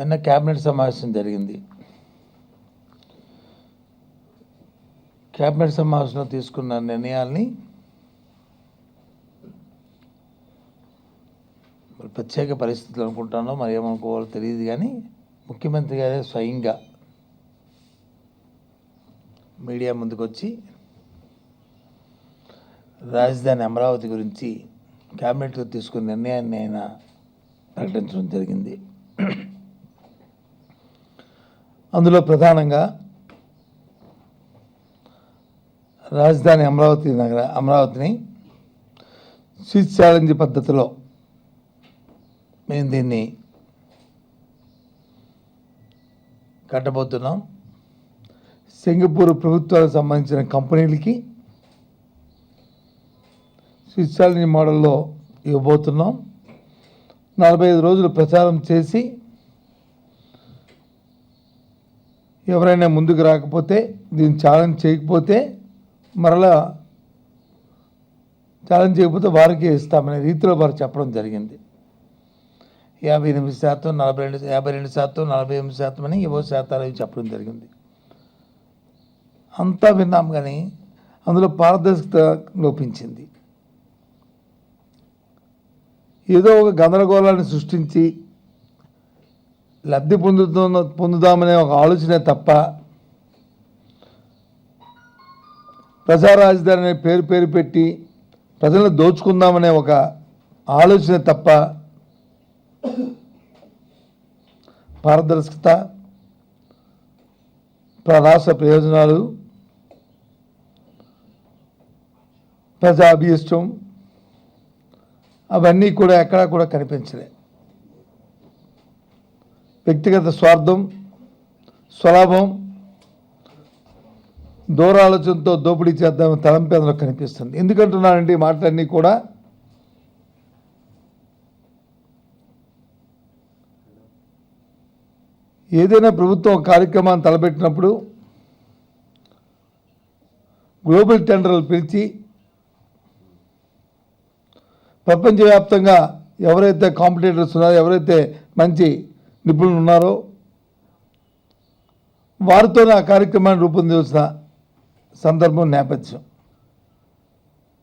నిన్న క్యాబినెట్ సమావేశం జరిగింది. క్యాబినెట్ సమావేశంలో తీసుకున్న నిర్ణయాల్ని ప్రత్యేక పరిస్థితులు అనుకుంటానో మరి ఏమనుకోవాలో తెలియదు, కానీ ముఖ్యమంత్రి గారే స్వయంగా మీడియా ముందుకు వచ్చి రాజధాని అమరావతి గురించి క్యాబినెట్లో తీసుకున్న నిర్ణయాన్ని ఆయన ప్రకటించడం జరిగింది. అందులో ప్రధానంగా రాజధాని అమరావతిని స్విచ్ ఛాలెంజ్ పద్ధతిలో మేము దీన్ని కట్టబోతున్నాం. సింగపూర్ ప్రభుత్వాలకు సంబంధించిన కంపెనీలకి స్విచ్ ఛాలెంజ్ మోడల్లో ఇవ్వబోతున్నాం. 45 రోజులు ప్రచారం చేసి ఎవరైనా ముందుకు రాకపోతే, దీన్ని ఛాలెంజ్ చేయకపోతే, మరలా ఛాలెంజ్ చేయకపోతే వారికి ఇస్తామనే రీతిలో వారు చెప్పడం జరిగింది. 58%, 52%, 48% అని ఏవో శాతాలు అవి చెప్పడం జరిగింది. అంతా విన్నాం, కానీ అందులో పారదర్శకత లోపించింది. ఏదో ఒక గందరగోళాన్ని సృష్టించి లబ్ధి పొందుదామనే ఒక ఆలోచనే తప్ప, ప్రజా రాజధాని అనే పేరు పెట్టి ప్రజలను దోచుకుందామనే ఒక ఆలోచన తప్ప పారదర్శకత, రాష్ట్ర ప్రయోజనాలు, ప్రజా అభీష్టం అవన్నీ కూడా ఎక్కడా కూడా కనిపించలే. వ్యక్తిగత స్వార్థం, స్వలాభం, దూరాలోచనతో దోపిడీ చేద్దామని తలంపి అందులో కనిపిస్తుంది. ఎందుకంటున్నానంటే ఈ మాటలన్నీ కూడా ఏదైనా ప్రభుత్వం ఒక కార్యక్రమాన్ని తలపెట్టినప్పుడు గ్లోబల్ టెండర్లు పిలిచి ప్రపంచవ్యాప్తంగా ఎవరైతే కాంపిటీటర్స్ ఉన్నారో, ఎవరైతే మంచి నిపుణులు ఉన్నారో వారితోనే ఆ కార్యక్రమాన్ని రూపొందించిన సందర్భం, నేపథ్యం.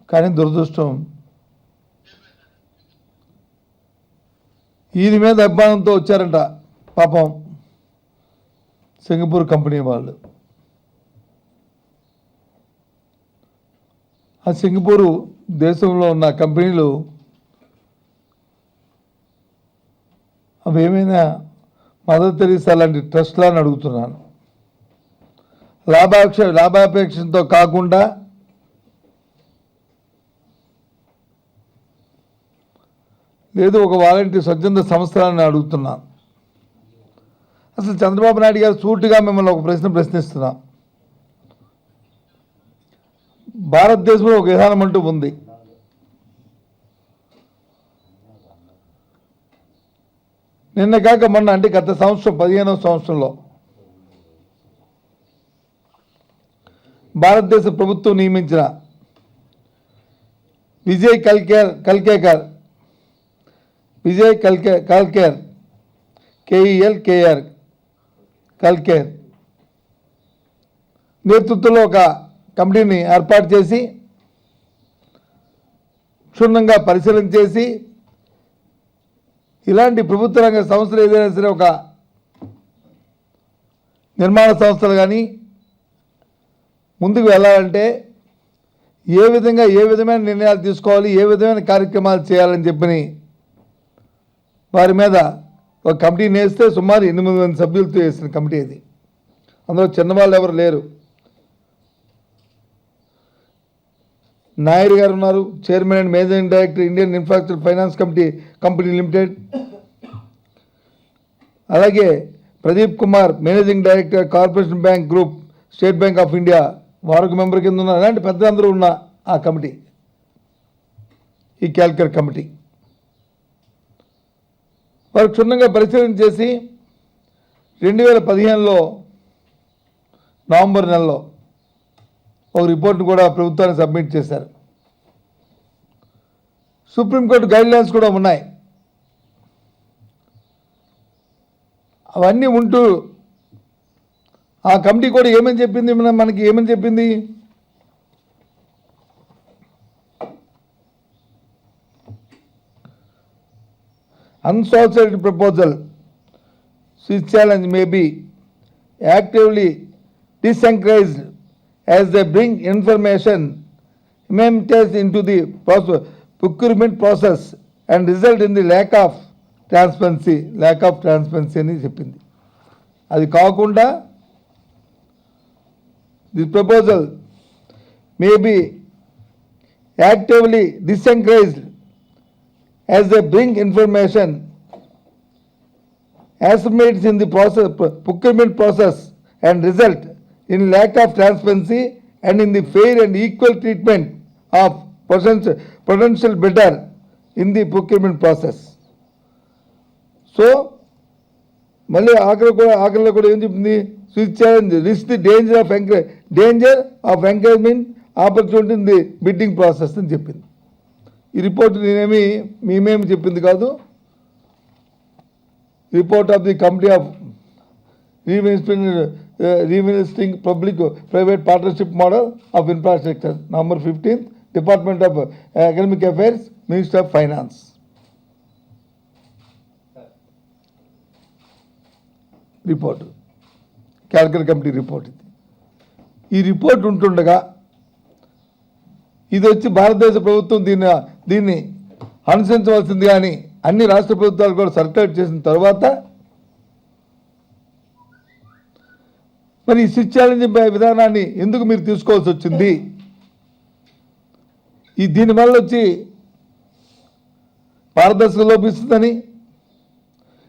కానీ దురదృష్టం, ఈయన మీద అభిమానంతో వచ్చారంట పాపం సింగపూర్ కంపెనీ వాళ్ళు. ఆ సింగపూరు దేశంలో ఉన్న కంపెనీలు అవి ఏమైనా మదర్ తెరీసా లాంటి ట్రస్ట్లని అడుగుతున్నాను. లాభాపేక్షతో కాకుండా లేదు ఒక వాలంటీర్ స్వచ్ఛంద సంస్థలని అడుగుతున్నాను. అసలు చంద్రబాబు నాయుడు గారు సూటిగా మిమ్మల్ని ఒక ప్రశ్నిస్తున్నాం. భారతదేశంలో ఒక విధానం అంటూ ఉంది. నిన్న కాక మొన్న, అంటే గత సంవత్సరం 15వ సంవత్సరంలో భారతదేశ ప్రభుత్వం నియమించిన విజయ్ కల్కేర్ KELKR కల్కేర్ నేతృత్వంలో ఒక కమిటీని ఏర్పాటు చేసి క్షుణ్ణంగా పరిశీలన చేసి ఇలాంటి ప్రభుత్వ రంగ సంస్థలు ఏదైనా సరే, ఒక నిర్మాణ సంస్థలు కానీ ముందుకు వెళ్ళాలంటే ఏ విధమైన నిర్ణయాలు తీసుకోవాలి, ఏ విధమైన కార్యక్రమాలు చేయాలని చెప్పని వారి మీద ఒక కమిటీని వేస్తే సుమారు 8 మంది సభ్యులతో వేసిన కమిటీ అది. అందులో చిన్నవాళ్ళు ఎవరు లేరు. నాయుడు గారు ఉన్నారు, chairman and managing director, Indian infrastructure finance company limited. అలాగే Pradeep Kumar, managing director, corporation bank group, state bank of India, వారొక మెంబర్ కింద ఉన్నారు. అలాంటి పెద్దలందరూ ఉన్న ఆ కమిటీ, ఈ క్యాల్కర్ కమిటీ, వారు క్షుణ్ణంగా పరిశీలన చేసి 2015లో నవంబర్ నెలలో ఒక రిపోర్ట్ను కూడా ప్రభుత్వానికి సబ్మిట్ చేశారు. సుప్రీంకోర్టు గైడ్లైన్స్ కూడా ఉన్నాయి. అవన్నీ ఉంటూ ఆ కమిటీ కూడా ఏమని చెప్పింది, మనకి ఏమని చెప్పింది, unsolicited proposal Swiss challenge may be actively disencouraged as they bring information immediate into the procurement process and result in the lack of transparency అని చెప్పింది. అది కాకుండా this proposal may be actively disencouraged as they bring information assumptions in the procurement process and result in lack of transparency and in the fair and equal treatment of potential bidder in the process. So, మళ్ళీ ఆఖరిలో కూడా ఏం చెప్పింది, switch challenge risk the danger of encouragement opportunity in the bidding process అని చెప్పింది. ఈ report మేమేమి చెప్పింది కాదు, report of the committee of reinvesting public private partnership model of infrastructure number 15 department of economic affairs minister of finance report, Kelkar committee report. ఈ report ఉంటుండగా ఇది వచ్చి భారతదేశ ప్రభుత్వం దీన్ని అనుసరించవలసింది కానీ అన్ని రాష్ట్ర ప్రభుత్వాలు కూడా సర్క్యులేట్ చేసిన తర్వాత మరి ఈ స్విచ్ ఛాలెంజ్ విధానాన్ని ఎందుకు మీరు తీసుకోవాల్సి వచ్చింది, దీనివల్ల వచ్చి పారదర్శకత లోపిస్తుందని,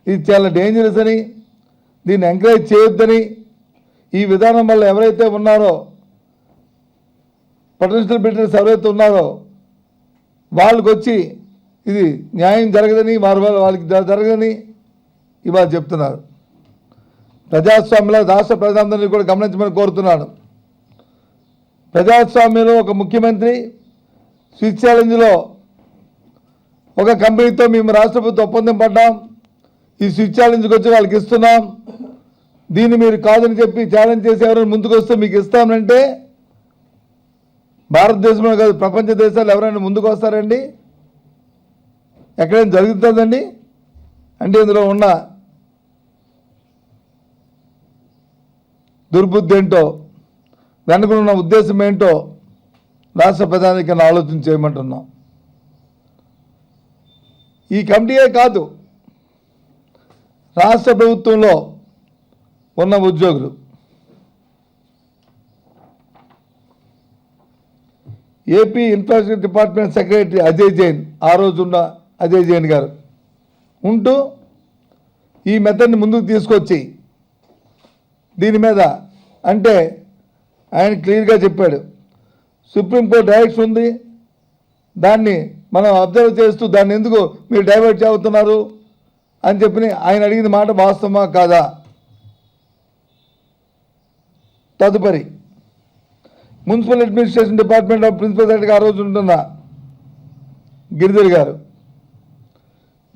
ఇది చాలా డేంజరస్ అని, దీన్ని ఎంకరేజ్ చేయొద్దని, ఈ విధానం వల్ల ఎవరైతే ఉన్నారో పొటెన్షియల్ బిల్డర్స్ ఎవరైతే ఉన్నారో వాళ్ళకి వచ్చి ఇది న్యాయం జరగదని, వాళ్ళకి జరగదని ఇవాళ చెప్తున్నారు. ప్రజాస్వామ్యంలో రాష్ట్ర ప్రజలందరినీ కూడా గమనించమని కోరుతున్నాను. ప్రజాస్వామ్యంలో ఒక ముఖ్యమంత్రి స్విచ్ ఛాలెంజ్లో ఒక కంపెనీతో మేము రాష్ట్ర ప్రభుత్వం ఒప్పందం పడ్డాం, ఈ స్విచ్ ఛాలెంజ్కి వచ్చి వాళ్ళకి ఇస్తున్నాం, దీన్ని మీరు కాదని చెప్పి ఛాలెంజ్ చేసి ఎవరైనా ముందుకు వస్తే మీకు ఇస్తామంటే భారతదేశంలో కాదు ప్రపంచ దేశాలు ఎవరైనా ముందుకు వస్తారండి? ఎక్కడైనా జరుగుతుందండి? అంటే ఇందులో ఉన్న దుర్బుద్ధి ఏంటో, వెనుకనున్న ఉద్దేశం ఏంటో రాష్ట్ర ప్రధానికి ఆలోచన చేయమంటున్నాం. ఈ కమిటీయే కాదు, రాష్ట్ర ప్రభుత్వంలో ఉన్న ఉద్యోగులు, AP infrastructure department secretary Ajay Jain, ఆ రోజు ఉన్న అజయ్ జైన్ గారు ఉంటూ ఈ మెథడ్ని ముందుకు తీసుకొచ్చి దీని మీద అంటే ఆయన క్లియర్గా చెప్పాడు, సుప్రీంకోర్టు డైరెక్షన్ ఉంది, దాన్ని మనం అబ్జర్వ్ చేస్తూ దాన్ని ఎందుకు మీరు డైవర్ట్ చేస్తున్నారు అని చెప్పి ఆయన అడిగిన మాట వాస్తవమా కాదా. తదుపరి municipal administration department of principal సెక్రటరీగా ఆ రోజు ఉంటున్న గిరిధర్ గారు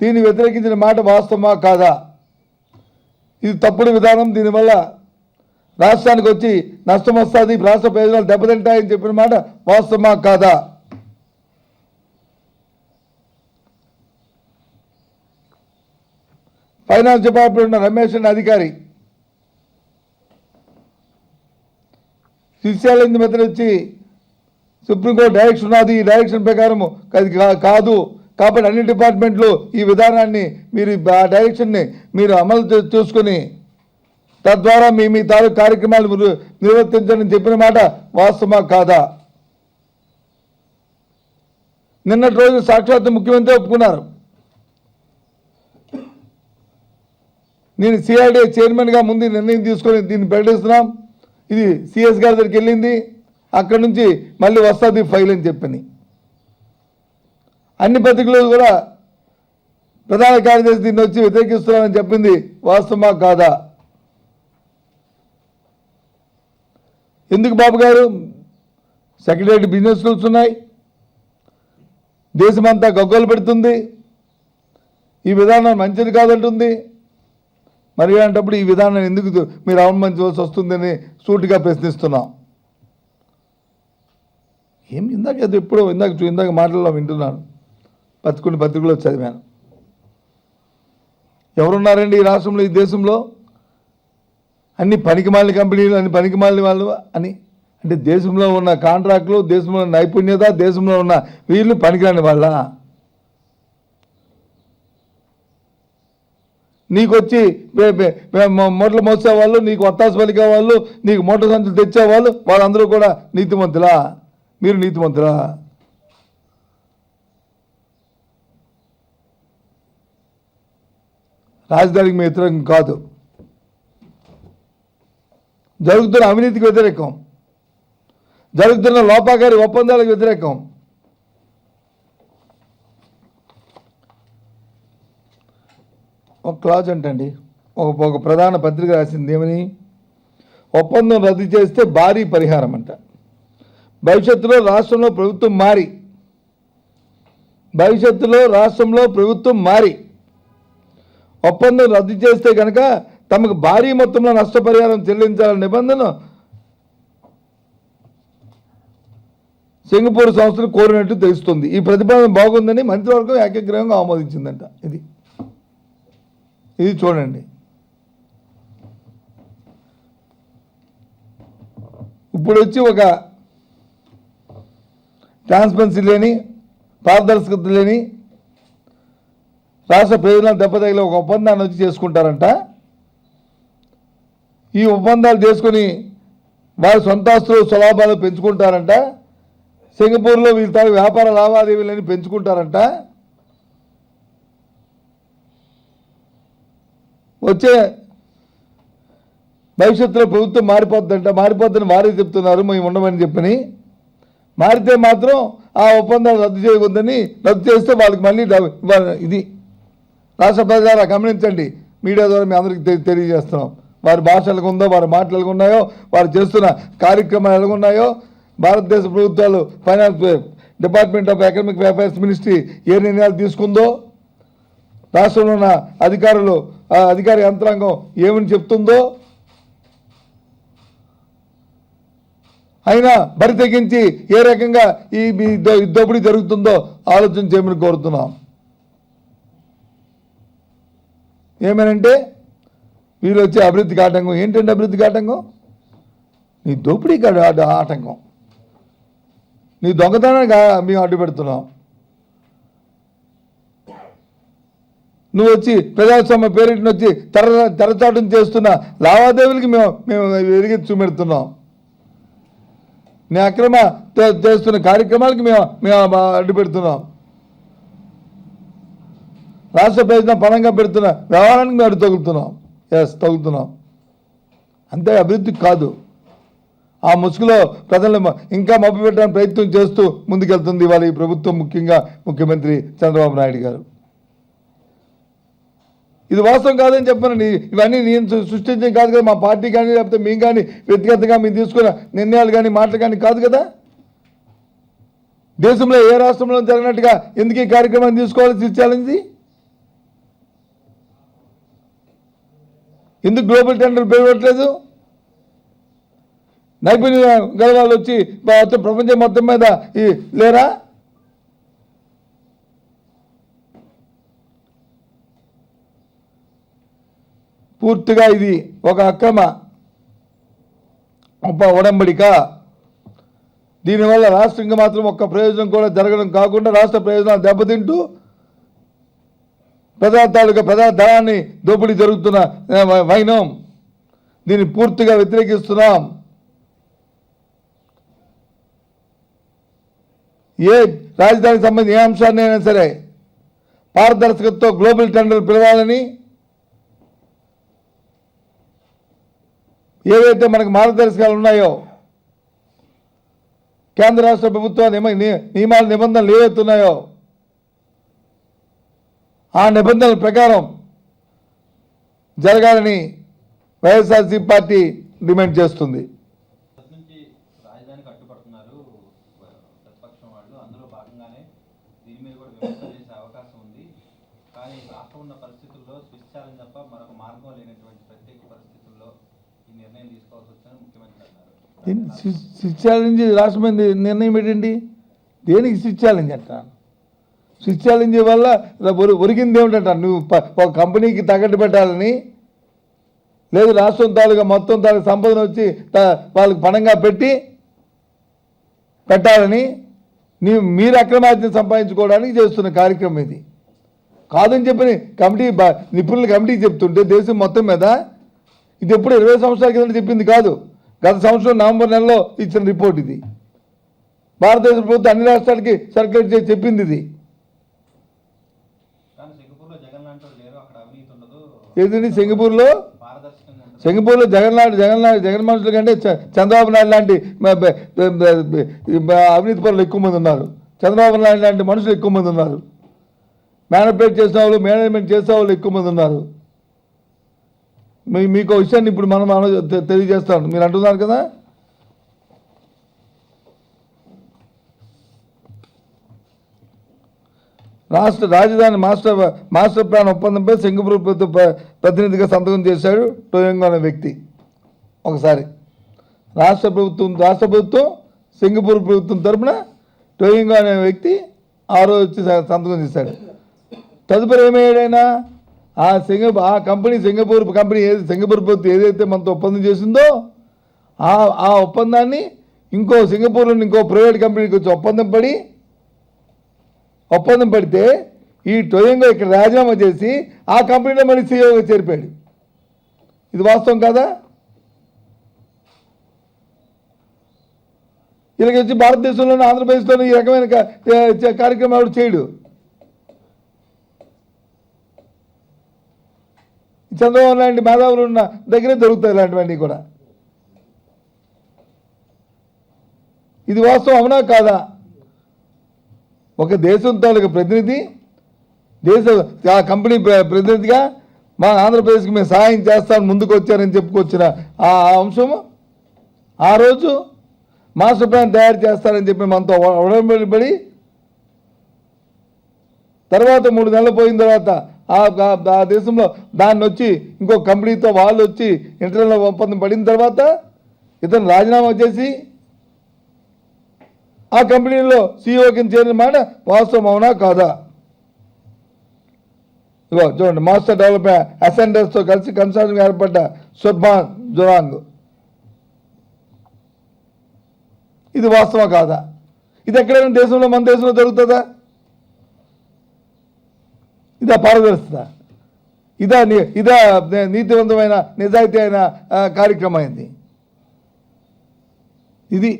దీన్ని వ్యతిరేకించిన మాట వాస్తవమా కాదా, ఇది తప్పుడు విధానం, దీనివల్ల రాష్ట్రానికి వచ్చి నష్టం వస్తుంది, రాష్ట్ర ప్రయోజనాలు దెబ్బతింటాయని చెప్పిన మాట వాస్తవమా కాదా. ఫైనాన్స్ డిపార్ట్మెంట్ ఉన్న రమేష్ అనే అధికారి స్విచ్ ఛాలెంజ్ మెథడ్ వచ్చి సుప్రీంకోర్టు డైరెక్షన్ ఉన్నది, ఈ డైరెక్షన్ ప్రకారం అది కాదు కాబట్టి అన్ని డిపార్ట్మెంట్లు ఈ విధానాన్ని మీరు ఆ డైరెక్షన్ని మీరు అమలు చూసుకొని తద్వారా మీ తాలూకు కార్యక్రమాలు నిర్వర్తించని చెప్పిన మాట వాస్తవమా కాదా. నిన్నటి రోజు సాక్షాత్తు ముఖ్యమంత్రి ఒప్పుకున్నారు, నేను సిఐడి చైర్మన్గా ముందు నిర్ణయం తీసుకొని దీన్ని ప్రకటిస్తున్నాం, ఇది సిఎస్ గారి దగ్గరికి వెళ్ళింది, అక్కడి నుంచి మళ్ళీ వస్తుంది ఫైల్ అని చెప్పని అన్ని పత్రికలు కూడా ప్రధాన కార్యదర్శి దీన్ని వచ్చి వ్యతిరేకిస్తున్నారని చెప్పింది వాస్తవమా కాదా. ఎందుకు బాబు గారు, సెక్రటరీ బిజినెస్ స్కూల్స్ ఉన్నాయి, దేశమంతా గగ్గోలు పెడుతుంది, ఈ విధానం మంచిది కాదంటుంది, మరి అలాంటప్పుడు ఈ విధానాన్ని ఎందుకు మీరు అవమానించవలసి వస్తుందని సూటిగా ప్రశ్నిస్తున్నాం. ఏం ఇందాక మాటల్లో వింటున్నాను, కొన్ని పత్రికలో చదివాను. ఎవరున్నారండి ఈ రాష్ట్రంలో, ఈ దేశంలో? అన్ని పనికిమాలిన కంపెనీలు, అన్ని పనికిమాలిన వాళ్ళు అని. అంటే దేశంలో ఉన్న కాంట్రాక్టులు, దేశంలో ఉన్న నైపుణ్యత, దేశంలో ఉన్న వీళ్ళు పనికిరాని వాళ్ళ? నీకు వచ్చి మూటలు మోసేవాళ్ళు, నీకు ఒత్తాసు పలికే వాళ్ళు, నీకు మూట సంచులు తెచ్చేవాళ్ళు, వాళ్ళందరూ కూడా నీతిమంతులా? మీరు నీతిమంతులా? రాజధానికి మీ వ్యతిరేకం కాదు, జరుగుతున్న అవినీతికి వ్యతిరేకం, జరుగుతున్న లోపాకారి ఒప్పందాలకు వ్యతిరేకం. ఒక క్లాజ్ అంటండి, ఒక ప్రధాన పత్రిక రాసింది ఏమని, ఒప్పందం రద్దు చేస్తే భారీ పరిహారం అంట. భవిష్యత్తులో రాష్ట్రంలో ప్రభుత్వం మారి ఒప్పందం రద్దు చేస్తే కనుక తమకు భారీ మొత్తంలో నష్టపరిహారం చెల్లించాలనే నిబంధన సింగపూర్ సంస్థలు కోరినట్టు తెలుస్తుంది. ఈ ప్రతిపాదన బాగుందని మంత్రివర్గం ఏకగ్రీవంగా ఆమోదించిందంట. ఇది చూడండి. ఇప్పుడు వచ్చి ఒక ట్రాన్స్పరెన్సీ లేని, పారదర్శకత లేని, రాష్ట్ర ప్రయోజనాలు దెబ్బతగిలే ఒక ఒప్పందాన్ని వచ్చి చేసుకుంటారంట. ఈ ఒప్పందాలు చేసుకుని వారి సొంత ఆస్తులు స్వలాభాలు పెంచుకుంటారంట. సింగపూర్లో వీళ్ళ వ్యాపార లావాదేవీలని పెంచుకుంటారంట. వచ్చే భవిష్యత్తులో ప్రభుత్వం మారిపోద్దని వారే చెప్తున్నారు, మేము ఉండమని చెప్పని. మారితే మాత్రం ఆ ఒప్పందాలు రద్దు చేయకూడదని, రద్దు చేస్తే వాళ్ళకి మళ్ళీ ఇది రాష్ట్ర ప్రజలారా గమనించండి. మీడియా ద్వారా మీ అందరికీ తెలియజేస్తున్నాం. వారి భాష ఎలాగుందో, వారి మాటలు ఎలాగున్నాయో, వారు చేస్తున్న కార్యక్రమాలు ఎలాగున్నాయో, భారతదేశ ప్రభుత్వాలు finance department of economic affairs ministry ఏ నిర్ణయాలు తీసుకుందో, రాష్ట్రంలో ఉన్న అధికార యంత్రాంగం ఏమని చెప్తుందో, అయినా బరి తెగించి ఏ రకంగా ఈ దోపిడీ జరుగుతుందో ఆలోచన చేయమని కోరుతున్నాం. ఏమనంటే వీళ్ళు వచ్చే అభివృద్ధికి ఆటంకం. ఏంటంటే అభివృద్ధికి ఆటంకం? నీ దోపిడీకి ఆటంకం, నీ దొంగతనానికి మేము అడ్డు పెడుతున్నాం. నువ్వు వచ్చి ప్రజాస్వామ్య పేరిటిని వచ్చి తెరచాటం చేస్తున్న లావాదేవీలకి మేము ఎరిగి చూపెడుతున్నాం. నీ అక్రమ చేస్తున్న కార్యక్రమాలకి మేము అడ్డు పెడుతున్నాం. రాష్ట్ర ప్రయోజనం పరంగా పెడుతున్న వ్యవహారానికి మేము అడ్డు తగులుతున్నాం. అంతే, అభివృద్ధికి కాదు. ఆ ముసుగులో ప్రజలను ఇంకా మభ్యపెట్టడానికి ప్రయత్నం చేస్తూ ముందుకెళ్తుంది ఇవాళ ఈ ప్రభుత్వం, ముఖ్యంగా ముఖ్యమంత్రి చంద్రబాబు నాయుడు గారు. ఇది వాస్తవం కాదని చెప్పానండి. ఇవన్నీ నేను సృష్టించడం కాదు కదా, మా పార్టీ కానీ లేకపోతే మేము కానీ వ్యక్తిగతంగా మేము తీసుకున్న నిర్ణయాలు కానీ మాటలు కానీ కాదు కదా. దేశంలో ఏ రాష్ట్రంలో జరిగినట్టుగా ఎందుకు ఈ కార్యక్రమాన్ని తీసుకోవాలని ఛాలెంజ్? ఎందుకు గ్లోబల్ టెండర్ పేరుట్లేదు? నైపుణ్యం గల వాళ్ళు వచ్చి ప్రపంచం మొత్తం మీద లేరా? పూర్తిగా ఇది ఒక అక్రమ ఒడంబడిక. దీనివల్ల రాష్ట్రంగా మాత్రం ఒక్క ప్రయోజనం కూడా జరగడం కాకుండా రాష్ట్ర ప్రయోజనాలు దెబ్బతింటూ ప్రజా ధనాన్ని దోపిడీ జరుగుతున్న వైనం. దీన్ని పూర్తిగా వ్యతిరేకిస్తున్నాం. ఏ రాజధానికి సంబంధించిన ఏ అంశాన్ని అయినా సరే పారదర్శకతతో గ్లోబల్ టెండర్ పిలవాలని, ఏవైతే మనకు మార్గదర్శకాలు ఉన్నాయో, కేంద్ర రాష్ట్ర ప్రభుత్వ నియమాల నిబంధనలు ఏవైతే ఉన్నాయో ఆ నిబంధనల ప్రకారం జరగాలని వైఎస్ఆర్సీపీ పార్టీ డిమాండ్ చేస్తుంది. అవకాశం ఉంది, కానీ రాష్ట్రం ఉన్న పరిస్థితుల్లో స్విచ్ ఛాలెంజ్ తప్ప మరొక మార్గం అనుభవం లేనటువంటి ప్రత్యేక పరిస్థితుల్లో ఈ నిర్ణయం తీసుకోవాల్సి వచ్చిందని ముఖ్యమంత్రి అన్నారు. స్విచ్ ఛాలెంజ్ రాష్ట్రం మీద నిర్ణయం ఏంటండి? దేనికి స్విచ్ ఛాలెంజ్ అంటాను? స్విచ్ ఛాలెంజ్ వల్ల ఒరిగింది ఏమిటంటాను? నువ్వు ఒక కంపెనీకి తగ్గట్టు పెట్టాలని, లేదు రాష్ట్రం తాలూకా మొత్తం తాలూకా సంపదన వచ్చి వాళ్ళకి పణంగా పెట్టాలని మీరు అక్రమార్జన సంపాదించుకోవడానికి చేస్తున్న కార్యక్రమం ఇది కాదని చెప్పి కమిటీ నిపుణుల కమిటీ చెప్తుంటే దేశం మొత్తం మీద ఇది ఎప్పుడు 20 సంవత్సరాల కింద చెప్పింది కాదు. గత సంవత్సరం నవంబర్ నెలలో ఇచ్చిన రిపోర్ట్ ఇది. భారతదేశ ప్రభుత్వం అన్ని రాష్ట్రాలకి సర్క్యులేట్ చేసి చెప్పింది ఇది. ఏదండి సింగపూర్లో జగన్ మనుషుల కంటే చంద్రబాబు నాయుడు లాంటి అవినీతి పరులు ఎక్కువ మంది ఉన్నారు. చంద్రబాబు నాయుడు లాంటి మనుషులు ఎక్కువ మంది ఉన్నారు. మేనిపులేట్ చేసిన వాళ్ళు, మేనేజ్మెంట్ చేసే వాళ్ళు ఎక్కువ మంది ఉన్నారు. మీకు విషయాన్ని ఇప్పుడు మనం తెలియజేస్తాం. మీరు అంటున్నారు కదా, రాష్ట్ర రాజధాని మాస్టర్ ప్లాన్ ఒప్పందంపై సింగపూర్ ప్రతినిధిగా సంతకం చేశాడు టోయంగ్ అనే వ్యక్తి. ఒకసారి రాష్ట్ర ప్రభుత్వం సింగపూర్ ప్రభుత్వం తరఫున టోయంగ్ అనే వ్యక్తి ఆ రోజు వచ్చి సంతకం చేశాడు. తదుపరి ఏమయ్యాడైనా ఆ కంపెనీ సింగపూర్ ప్రభుత్వం ఏదైతే మనతో ఒప్పందం చేసిందో ఆ ఒప్పందాన్ని సింగపూర్లోని ఇంకో ప్రైవేట్ కంపెనీకి వచ్చి ఒప్పందం పడితే ఈ టోయంగ్ ఇక్కడ రాజీనామా చేసి ఆ కంపెనీలో మళ్ళీ సీఈఓగా చేరిపోయాడు. ఇది వాస్తవం కాదా? ఇలాగ వచ్చి భారతదేశంలోని ఆంధ్రప్రదేశ్లోని ఈ రకమైన కార్యక్రమం ఎవరు చేయడు. చంద్రబాబు లాంటి మేధావులు ఉన్న దగ్గరే దొరుకుతాయి ఇలాంటివన్నీ కూడా. ఇది వాస్తవం అవునా కాదా? ఒక దేశం తాలూకు ప్రతినిధి ఆ కంపెనీ ప్రతినిధిగా మా ఆంధ్రప్రదేశ్కి మేము సహాయం చేస్తామని ముందుకు వచ్చారని చెప్పుకొచ్చిన ఆ అంశము ఆ రోజు మాస్టర్ ప్లాన్ తయారు చేస్తారని చెప్పి మనతో ఉడంబడి తర్వాత 3 నెలలు పోయిన తర్వాత ఆ దేశంలో దాన్ని వచ్చి ఇంకో కంపెనీతో వాళ్ళు వచ్చి ఇంటర్నల్ ఒప్పందం పడిన తర్వాత ఇతను రాజీనామా చేసి ఆ కంపెనీలో సీఈఓ కింద చేరిన మాట వాస్తవం అవునా కాదా? ఇగో చూడండి, మాస్టర్ డెవలప్మెంట్ అసెండర్స్తో కలిసి కన్సార్టింగ్ ఏర్పడ్డ సుర్బాన్ జురాంగ్. ఇది వాస్తవం కాదా? ఇది ఎక్కడైనా దేశంలో మన దేశంలో జరుగుతుందా? ఇదా పారదర్శకత? ఇదా నీతివంతమైన నిజాయితీ అయిన కార్యక్రమం అయింది ఇది.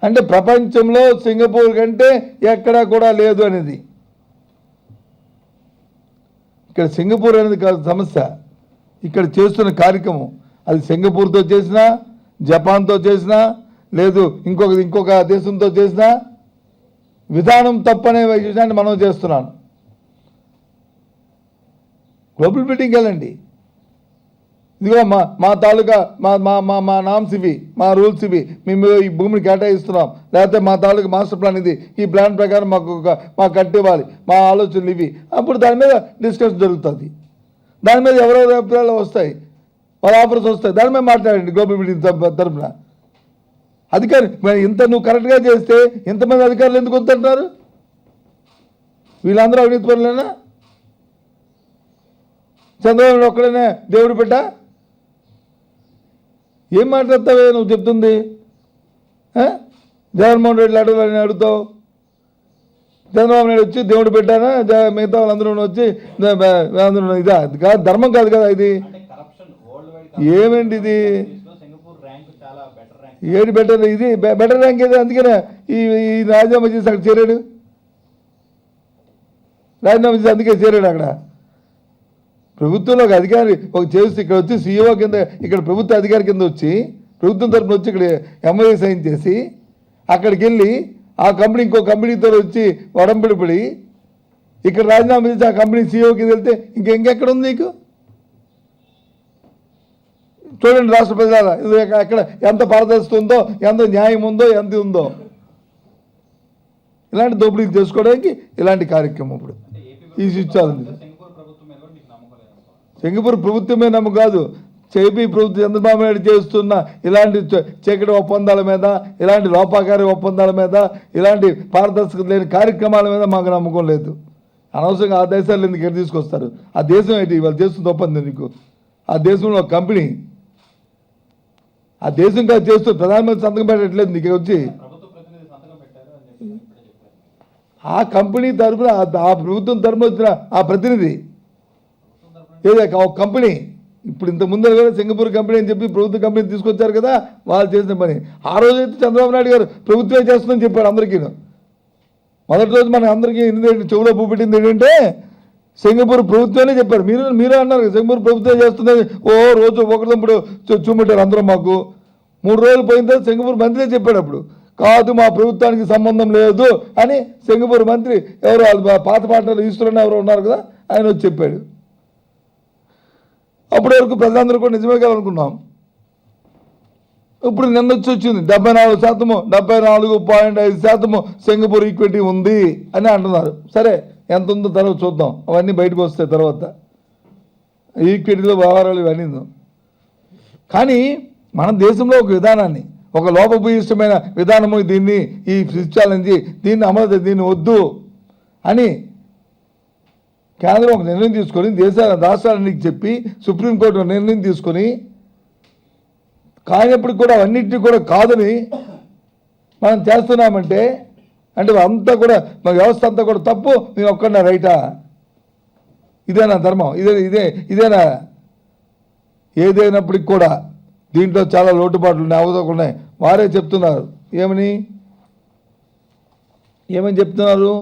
అంటే ప్రపంచంలో సింగపూర్ కంటే ఎక్కడా కూడా లేదు అనేది. ఇక్కడ సింగపూర్ అనేది కాదు సమస్య, ఇక్కడ చేస్తున్న కార్యక్రమం. అది సింగపూర్తో చేసినా, జపాన్తో చేసినా, లేదు ఇంకొక దేశంతో చేసినా విధానం తప్పనే విషయాన్ని మనం చేస్తున్నాను. గ్లోబల్ మీటింగ్కి వెళ్ళండి. ఇదిగో మా తాలూకా మా నామ్స్ ఇవి, మా రూల్స్ ఇవి, మేము ఈ భూమిని కేటాయిస్తున్నాం, లేకపోతే మా తాలూకా మాస్టర్ ప్లాన్ ఇది, ఈ ప్లాన్ ప్రకారం మాకు కట్టివ్వాలి, మా ఆలోచనలు ఇవి. అప్పుడు దాని మీద డిస్కషన్ జరుగుతుంది. దాని మీద ఎవరెవరి అభిప్రాయాలు వస్తాయి, వాళ్ళ ఆఫర్స్ వస్తాయి, దాని మీద మాట్లాడండి గ్లోబల్ మీటింగ్ తరఫున. అధికారి ఇంత నువ్వు కరెక్ట్గా చేస్తే ఇంతమంది అధికారులు ఎందుకు వద్దంటారు? వీళ్ళందరూ అవినీతి పనులేనా? చంద్రబాబు ఒక్కడనే దేవుడు పెట్ట? ఏం మాట్లాడతావే నువ్వు చెప్తుంది? జగన్మోహన్ రెడ్డి అడుగులని అడుగుతావు. చంద్రబాబు నాయుడు వచ్చి దేవుడు పెట్టానా, మిగతా వాళ్ళందరూ వచ్చి అందరూ ఇదా? కాదు, ధర్మం కాదు కదా ఇది. ఏమేంటి ఇది? ఏది బెటర్? ఇది బెటర్ ర్యాంక్ ఏది? అందుకనే ఈ రాజీనామా చేసి అక్కడ చేరాడు. రాజీనామా చేసి అందుకే చేరాడు అక్కడ. ప్రభుత్వంలో ఒక అధికారి చేసి ఇక్కడ వచ్చి సీఈఓ కింద, ఇక్కడ ప్రభుత్వ అధికారి కింద వచ్చి ప్రభుత్వం తరఫున వచ్చి ఇక్కడ ఎంఓఏ సైన్ చేసి అక్కడికి వెళ్ళి ఆ కంపెనీ ఇంకో కంపెనీతో వచ్చి వడంబడిపడి ఇక్కడ రాజీనామా చేసి ఆ కంపెనీ సీఈఓ కింద వెళ్తే ఇంకెక్కడ ఉంది నీకు? చూడండి రాష్ట్ర ప్రజల ఎక్కడ ఎంత పారదర్శకత ఉందో, ఎంత న్యాయం ఉందో, ఎంత ఉందో. ఇలాంటి దోపిడీలు చేసుకోవడానికి ఇలాంటి కార్యక్రమం ఇప్పుడు ఈ స్విచ్ ఛాలెంజ్. సింగపూర్ ప్రభుత్వం మీద కూడా మీకు నమ్మకం లేదు. సింగపూర్ ప్రభుత్వమే నమ్మకం కాదు, ఏపీ ప్రభుత్వం చంద్రబాబు నాయుడు చేస్తున్న ఇలాంటి చీకటి ఒప్పందాల మీద, ఇలాంటి లోపాకారి ఒప్పందాల మీద, ఇలాంటి పారదర్శకత లేని కార్యక్రమాల మీద మాకు నమ్మకం లేదు. అనవసరంగా ఆ దేశాలు ఎందుకు ఎక్కడ తీసుకొస్తారు? ఆ దేశం ఏంటి వాళ్ళు చేస్తుంది ఒప్పందం? నీకు ఆ దేశంలో ఒక కంపెనీ, ఆ దేశం కాదు చేస్తూ ప్రధానమంత్రి సంతకం పెట్టట్లేదు నీకు వచ్చి. ప్రభుత్వ ప్రతినిధి సంతకం పెట్టారు అని చెప్పి ఇప్పుడే చెప్పారు. ఆ కంపెనీ తరఫున ఆ ప్రభుత్వం తరఫున వచ్చిన ఆ ప్రతినిధి ఏదో ఒక కంపెనీ, ఇప్పుడు ఇంత ముందర కూడా సింగపూర్ కంపెనీ అని చెప్పి ప్రభుత్వ కంపెనీ తీసుకొచ్చారు కదా, వాళ్ళు చేసిన పని. ఆ రోజైతే చంద్రబాబు నాయుడు గారు ప్రభుత్వమే చేస్తుందని చెప్పాడు అందరికీ. మొదటి రోజు మన అందరికీ చెవులో పువ్వు పెట్టింది ఏంటంటే సింగపూర్ ప్రభుత్వమే చెప్పారు. మీరు అన్నారు సింగపూర్ ప్రభుత్వం చేస్తుందని. రోజు ఒకరిప్పుడు చూపెట్టారు అందరూ మాకు. 3 రోజులు పోయిన తర్వాత సింగపూర్ మంత్రి చెప్పాడు అప్పుడు, కాదు మా ప్రభుత్వానికి సంబంధం లేదు అని సింగపూర్ మంత్రి ఎవరు పాత పాటలు ఈశ్వరని ఎవరు ఉన్నారు కదా, ఆయన వచ్చి చెప్పాడు. అప్పటి వరకు ప్రజలందరూ కూడా నిజమే కాదనుకున్నాం. ఇప్పుడు నిన్న వచ్చింది 74%, 74.5% సింగపూర్ ఈక్విటీ ఉంది అని అంటున్నారు. సరే ఎంత ఉందో తర్వాత చూద్దాం, అవన్నీ బయటకు వస్తాయి తర్వాత, ఈక్విటీలో వ్యవహారాలు ఇవన్నీ. కానీ మన దేశంలో ఒక విధానాన్ని, ఒక లోపభూయిష్టమైన విధానము దీన్ని, ఈ స్విచ్ ఛాలెంజ్ దీన్ని అమలు, దీన్ని వద్దు అని కేంద్రం ఒక నిర్ణయం తీసుకొని రాష్ట్రాలన్నిటికి చెప్పి సుప్రీంకోర్టు ఒక నిర్ణయం తీసుకొని, కానప్పటికి కూడా అవన్నిటినీ కూడా కాదని మనం చేస్తున్నామంటే అంటే అంతా కూడా మన వ్యవస్థ అంతా కూడా తప్పు, నేను ఒక్కడన్నా రైటా? ఇదేనా ధర్మం? ఇదేనా? ఏదైనప్పటికి కూడా దీంట్లో చాలా లోటుపాట్లు ఉన్నాయి, అవసరం ఉన్నాయి. వారే చెప్తున్నారు. ఏమని చెప్తున్నారు?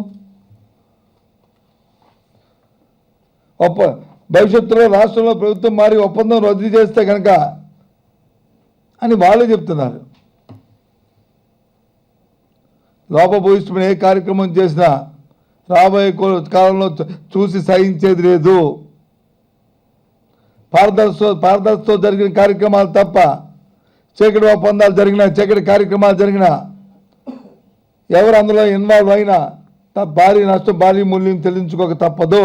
భవిష్యత్తులో రాష్ట్రంలో ప్రభుత్వం మారి ఒప్పందం రద్దు చేస్తే కనుక అని వాళ్ళే చెప్తున్నారు. లోపభూయిష్టమైన ఏ కార్యక్రమం చేసినా రాబోయే కాలంలో చూసి సహించేది లేదు. పారదర్శతో జరిగిన కార్యక్రమాలు తప్ప చీకటి ఒప్పందాలు జరిగినా, చీకటి కార్యక్రమాలు జరిగినా, ఎవరు అందులో ఇన్వాల్వ్ అయినా భారీ నష్టం, భారీ మూల్యం చెల్లించుకోక తప్పదు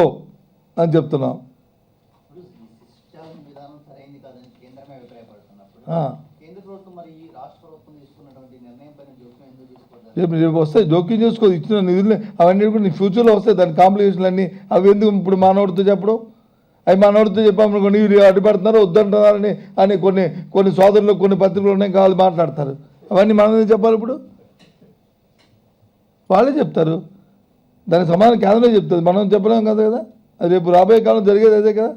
అని చెప్తున్నాం. రేపు వస్తాయి, జోక్యం చేసుకోదు. ఇచ్చిన నిధులు అవన్నీ కూడా నీ ఫ్యూచర్లో వస్తాయి. దాని కాంప్లికేషన్లు అన్నీ అవి ఎందుకు ఇప్పుడు మానవుడితో చెప్పడం? అవి మానవుడితో చెప్పామనుకోండి, వీళ్ళు అడ్డుపడుతున్నారు వద్దంటున్నారని అని కొన్ని సోదరులు కొన్ని పత్రికలు ఉన్నాయి, కావాలి మాట్లాడతారు. అవన్నీ మనం చెప్పాలి. ఇప్పుడు వాళ్ళే చెప్తారు, దానికి సమాధానం కేంద్రమే చెప్తుంది, మనం చెప్పలేం కదా కదా. అది రేపు రాబోయే కాలం జరిగేది అదే కదా.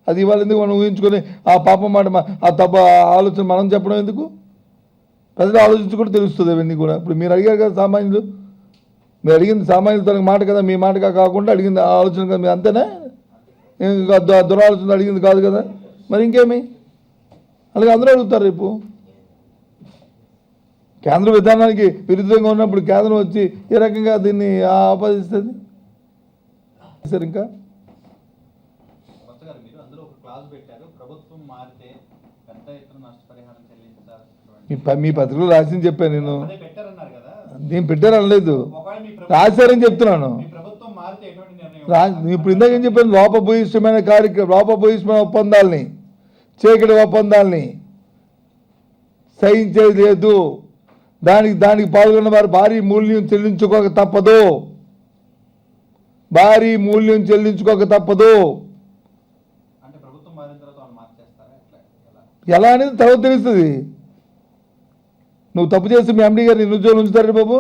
అది ఇవాళ ఎందుకు మనం ఊహించుకొని ఆ పాపం మాట ఆ తప్ప ఆలోచన మనం చెప్పడం ఎందుకు? ప్రజలు ఆలోచించి కూడా తెలుస్తుంది అవన్నీ కూడా. ఇప్పుడు మీరు అడిగారు కదా సామాన్యులు, మీరు అడిగింది సామాన్యులు తనకు మాట కదా, మీ మాటగా కాకుండా అడిగింది ఆలోచన కదా. మీరు అంతేనా? దురాలోచన అడిగింది కాదు కదా. మరి ఇంకేమి? అలాగే అందరూ అడుగుతారు. రేపు కేంద్ర విధానానికి విరుద్ధంగా ఉన్నప్పుడు కేంద్రం వచ్చి ఏ రకంగా దీన్ని ఆపాదిస్తుంది? సరే, ఇంకా మీ పత్రికలో రాసింది చెప్పాను నేను. నేను పెట్టారనలేదు, రాశారని చెప్తున్నాను. ఇప్పుడు ఇందాక ఏం చెప్పాను? లోపభూయిష్టమైన లోపభూయిష్టమైన ఒప్పందాలని, చీకటి ఒప్పందాలని సహించేది లేదు. దానికి పాల్గొన్న వారు భారీ మూల్యం చెల్లించుకోక తప్పదు. భారీ మూల్యం చెల్లించుకోక తప్పదు. ఎలా అనేది తర్వాత తెలుస్తుంది. నువ్వు తప్పు చేస్తే మీ ఎండీ గారు నిన్ను ఉద్యోగం ఉంచుతారండి బాబు?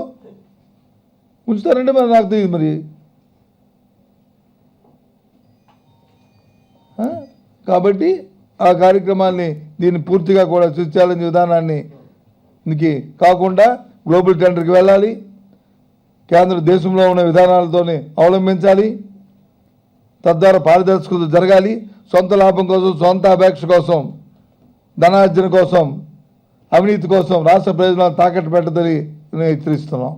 ఉంచుతారంటే మరి నాకు తెలియదు. మరి కాబట్టి ఆ కార్యక్రమాన్ని దీన్ని పూర్తిగా కూడా స్విచ్ ఛాలెంజ్ విధానాన్ని కాకుండా గ్లోబల్ టెండర్కి వెళ్ళాలి. కేంద్ర దేశంలో ఉన్న విధానాలతోనే అవలంబించాలి. తద్వారా పారదర్శకత జరగాలి. సొంత లాభం కోసం, సొంత అపేక్ష కోసం, ధనార్జన కోసం, అవినీతి కోసం రాష్ట్ర ప్రయోజనాలు తాకట్టు పెట్టదని హెచ్చరిస్తున్నాం.